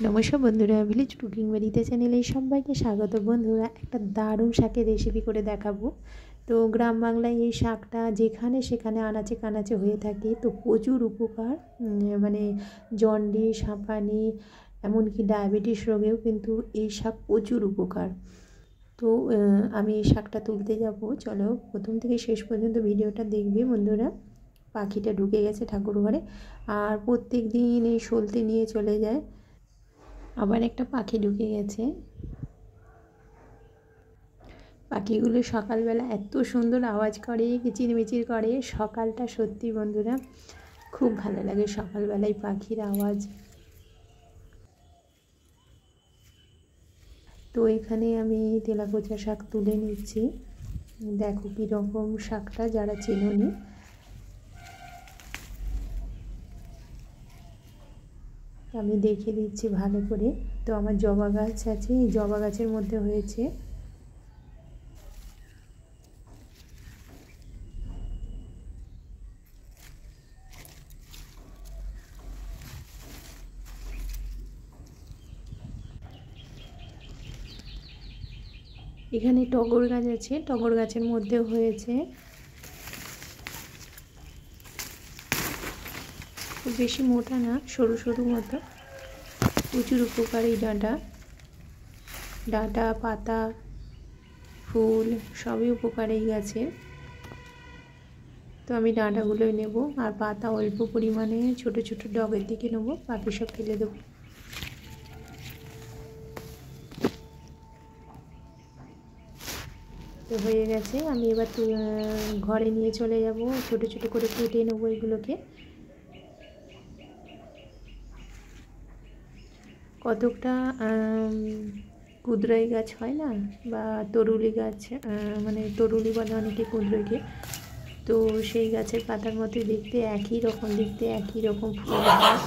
নমস্কার বন্ধুরা, village cooking বাড়িতে চ্যানেলে সবাইকে স্বাগত। বন্ধুরা, একটা দারুণ শাকের রেসিপি করে দেখাবো। তো গ্রাম বাংলায় এই শাকটা যেখানে সেখানে আনাচে কানাচে হয়ে থাকে, তো প্রচুর উপকার। মানে জন্ডিস, হাঁপানি, এমনকি ডায়াবেটিস রোগেও কিন্তু এই শাক প্রচুর উপকার। তো আমি এই শাকটা তুলতে যাব, চলো প্রথম থেকে শেষ পর্যন্ত ভিডিওটা দেখবে বন্ধুরা। পাখিটা ঢুকে গেছে ঠাকুর ঘরে, আর প্রত্যেক দিন এই সলতে নিয়ে চলে যায়। আবার একটা পাখি ঢুকে গেছে। পাখিগুলো সকালবেলা এত সুন্দর আওয়াজ করে, কিচিরমিচির করে। সকালটা সত্যি বন্ধুরা খুব ভালো লাগে, সকালবেলায় পাখির আওয়াজ। তো এখানে আমি তেলাপোচা শাক তুলে নিচ্ছি। দেখো কীরকম শাকটা, যারা চেনোনি। আমি দেখে দিচ্ছি ভালো করে। তো আমার জবা গাছ আছে, এই জবা গাছের মধ্যে হয়েছে। এখানে টগর গাছ আছে, টগর গাছের মধ্যেও হয়েছে। খুব বেশি মোটা না, সরু সরু মতো। প্রচুর উপকারী ডাঁটা, পাতা, ফুল সবই উপকারী গাছের। তো আমি ডাঁটাগুলোই নেব, আর পাতা অল্প পরিমাণে ছোট ছোট ডগের দিকে নেব, বাকি সব ফেলে দেবো। তো হয়ে গেছে, আমি এবার ঘরে নিয়ে চলে যাব। ছোট ছোট করে কেটে নেবো এগুলোকে। কতকটা কুদরাই গাছ হয় না, বা তরুলি গাছ, মানে তরুলি বলে অনেকে কুদরইকে। তো সেই গাছের পাতার মধ্যে দেখতে একই রকম, একই রকম ফুল হয়।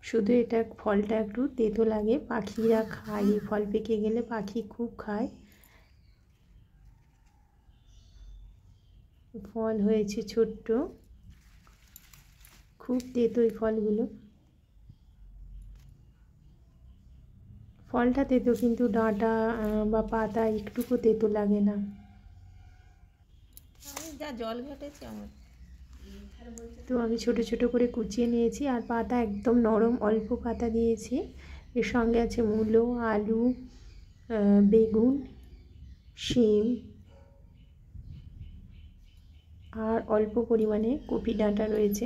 শুধু এটা ফলটা একটু তেতো লাগে। পাখিরা খায়, ফল পেকে গেলে পাখি খুব খায়। ফল হয়েছে ছোট্ট, খুব তেতো এই ফলগুলো। ফলটা তেতো, কিন্তু ডাঁটা বা পাতা একটুকু তেতো লাগে না। যা জল ঘেটেছে আমার। তো আমি ছোট ছোট করে কুচিয়ে নিয়েছি, আর পাতা একদম নরম, অল্প পাতা দিয়েছি। এর সঙ্গে আছে মূলো, আলু, বেগুন, শিম, আর অল্প পরিমাণে কপি ডাঁটা রয়েছে।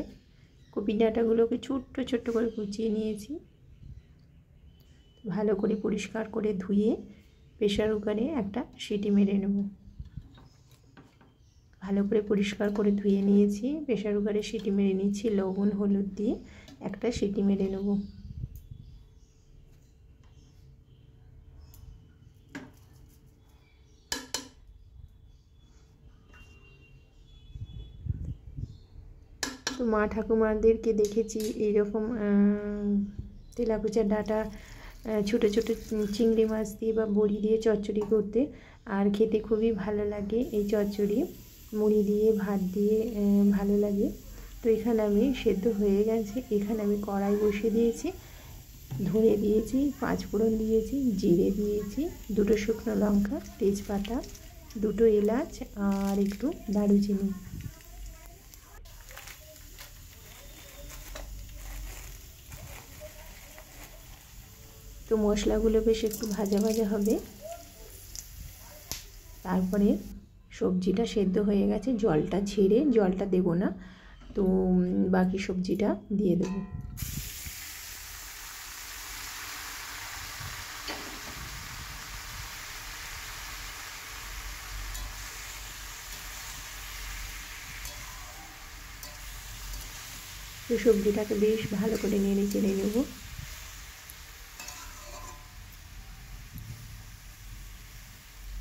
কপি ডাঁটাগুলোকে ছোট্ট ছোট্ট করে কুচিয়ে নিয়েছি। ভালো করে পরিষ্কার করে ধুয়ে প্রেসার কুকারে একটা সিটি মেরে নেব। ভালো করে পরিষ্কার করে ধুয়ে নিয়েছি, প্রেসার কুকারে সিটি মেরে নিচ্ছি। লবণ হলুদ দিয়ে একটা সিটি মেরে নেব। তো মা ঠাকুমাদেরকে দেখেছি এইরকম তেলাপোচার ডাঁটা ছোটো ছোটো চিংড়ি মাছ দিয়ে বা বড়ি দিয়ে চচ্চড়ি করতে, আর খেতে খুবই ভালো লাগে এই চচ্চড়ি। মুড়ি দিয়ে, ভাত দিয়ে ভালো লাগে। তো এখানে আমি সেদ্ধ হয়ে গেছে, এখানে আমি কড়াই বসিয়ে দিয়েছি, ধরে দিয়েছি, 5 ফোড়ন দিয়েছি, জিরে দিয়েছি, 2টো শুকনো লঙ্কা, তেজপাতা, 2টো এলাচ, আর একটু দারুচিনি। তো মশলাগুলো বেশ একটু ভাজা ভাজা হবে। তারপরে সবজিটা সেদ্ধ হয়ে গেছে, জলটা ছেড়ে, জলটা দেব না, তো বাকি সবজিটা দিয়ে দেব। তো সবজিটাকে বেশ ভালো করে নেড়ে চেড়ে নেব।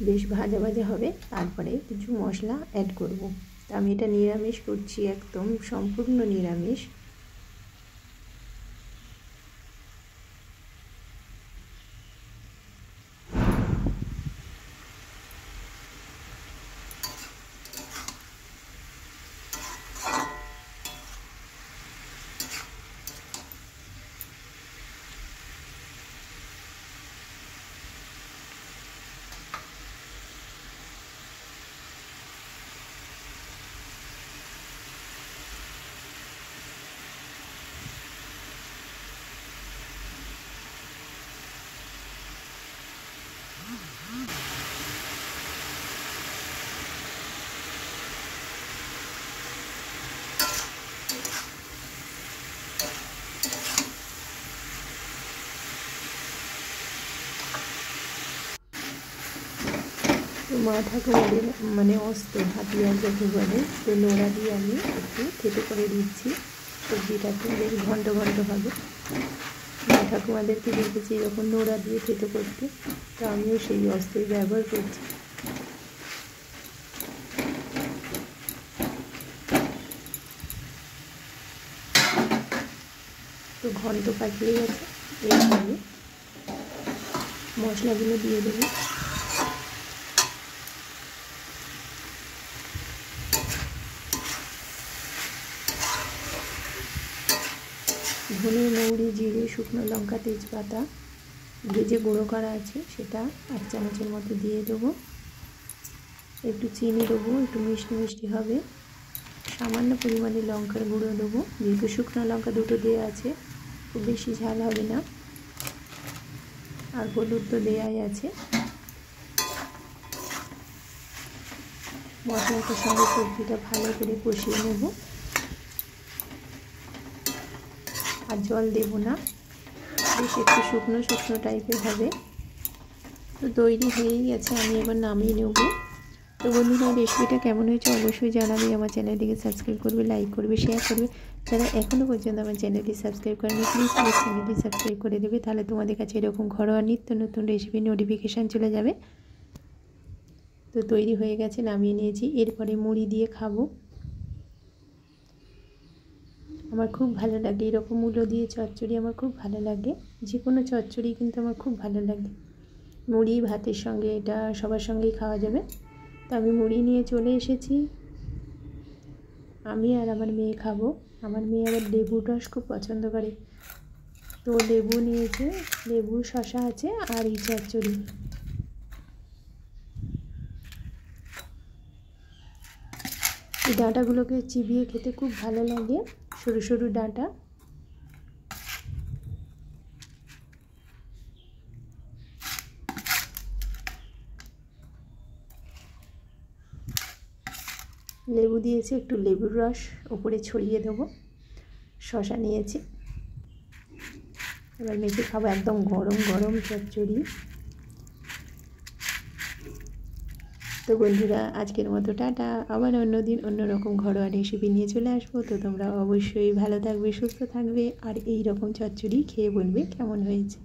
বেশ ভাজা ভাজা হবে, তারপরে কিছু মশলা অ্যাড করব। তো আমি এটা নিরামিষ করছি, একদম সম্পূর্ণ নিরামিষ। তো মা ঠাকুমাদের মানে অস্ত্র হাতিয়ার যাকে বলে, তো নোড়া দিয়ে আমি একটু থেতো করে দিচ্ছি সবজিটাকে, বেশ ঘন্ট ঘন্ট হবে। মা ঠাকুমাদেরকে দেখেছি এরকম নোড়া দিয়ে থেতো করতে, তো আমিও সেই অস্ত্রই ব্যবহার করছি। তো ঘন্ট পাকিয়ে গেছে, এরপরে মশলাগুলো দিয়ে দেবো। ধনে, মৌরি, জিরে, শুকনো লঙ্কা, তেজপাতা ভেজে গুঁড়ো করা আছে, সেটা 1 চামচের মতো দিয়ে দেবো। একটু চিনি দেবো, একটু মিষ্টি মিষ্টি হবে। সামান্য পরিমাণে লঙ্কার গুঁড়ো দেবো, যেহেতু শুকনো লঙ্কা দুটো দেওয়া আছে, খুব বেশি ঝাল হবে না। আর হলুদ তো দেওয়াই আছে। মশলাটার সঙ্গে সবজিটা ভালো করে কষিয়ে নেব, আর জল দেব না, বেশ একটু শুকনো শুকনো টাইপের হবে। তো তৈরি হয়েই গেছে, আমি এবার নামিয়ে নেব। তো বন্ধুরা, রেসিপিটা কেমন হয়েছে অবশ্যই জানাবে। আমার চ্যানেলটিকে সাবস্ক্রাইব করবে, লাইক করবে, শেয়ার করবে। যারা এখনও পর্যন্ত আমার চ্যানেলটি সাবস্ক্রাইব করেনি প্লিজ আমার চ্যানেলটি সাবস্ক্রাইব করে দেবে, তাহলে তোমাদের কাছে এরকম ঘরোয়া নিত্য নতুন রেসিপির নোটিফিকেশান চলে যাবে। তো তৈরি হয়ে গেছে, নামিয়ে নিয়েছি। এরপরে মুড়ি দিয়ে খাবো। আমার খুব ভালো লাগে এরকম মূলো দিয়ে চচ্চড়ি, আমার খুব ভালো লাগে। যে কোনো চচ্চড়ি কিন্তু আমার খুব ভালো লাগে। মুড়ি ভাতের সঙ্গে এটা সবার সঙ্গেই খাওয়া যাবে। তো আমি মুড়ি নিয়ে চলে এসেছি, আমি আর আমার মেয়ে খাবো। আমার মেয়ে আবার লেবুর রস খুব পছন্দ করে, তো লেবু নিয়েছে, লেবু, শশা আছে, আর এই চচ্চড়ি। এই ডাঁটাগুলোকে চিবিয়ে খেতে খুব ভালো লাগে, সরু সরু ডাঁটা। লেবু দিয়েছি, একটু লেবুর রস উপরে ছড়িয়ে দেবো। শশা নিয়েছি, এবার মেখে খাবো একদম গরম গরম চচ্চড়ি। তো বন্ধুরা, আজকের মতো টাটা। আবার অন্যদিন অন্যরকম ঘরোয়া রেসিপি নিয়ে চলে আসবো। তো তোমরা অবশ্যই ভালো থাকবে, সুস্থ থাকবে, আর এই রকম চচ্চড়ি খেয়ে বলবে কেমন হয়েছে।